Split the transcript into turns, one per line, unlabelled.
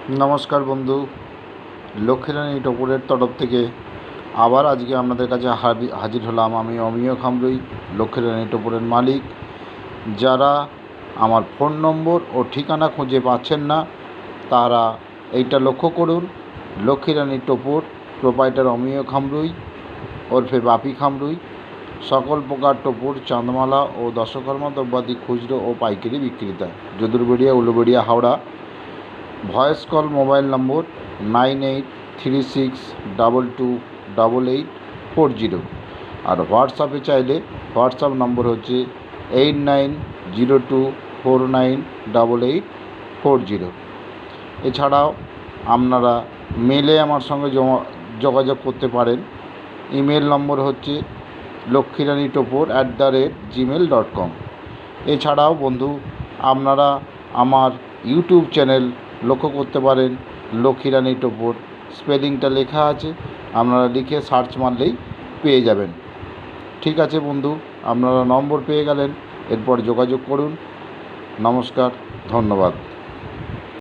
নমস্কার বন্ধু, লক্ষ্মীরানী টপুরের তরফ থেকে আবার আজকে আপনাদের কাছে হাজির হলাম। আমি অমিয় খামরুই, লক্ষ্মীরানী টপুরের মালিক। যারা আমার ফোন নম্বর ও ঠিকানা খুঁজে পাচ্ছেন না, তারা এইটা লক্ষ্য করুন। লক্ষ্মীরানী টপুর, প্রোপাইটার অমিয় খামরুই ওরফে বাপি খামরুই। সকল প্রকার টপুর, চাঁদমালা ও দশকর্মা দ্রব্যাদি খুচরো ও পাইকারি বিক্রেতা, Jadurberia, Uluberia, Howrah. Voice call mobile number 9836228840। আর হোয়াটসঅ্যাপে চাইলে হোয়াটসঅ্যাপ নম্বর হচ্ছে 8902498840। এছাড়াও আপনারা মেলে আমার সঙ্গে যোগাযোগ করতে পারেন। ইমেল নম্বর হচ্ছে lokkhiranitopur@gmail.com। এছাড়াও বন্ধু, আপনারা আমার ইউটিউব চ্যানেল লক্ষ্য করতে পারেন, লক্ষ্মীরানী টপুর। স্পেলিংটা লেখা আছে, আপনারা লিখে সার্চ মারলেই পেয়ে যাবেন। ঠিক আছে বন্ধু, আপনারা নম্বর পেয়ে গেলেন, এরপর যোগাযোগ করুন। নমস্কার, ধন্যবাদ।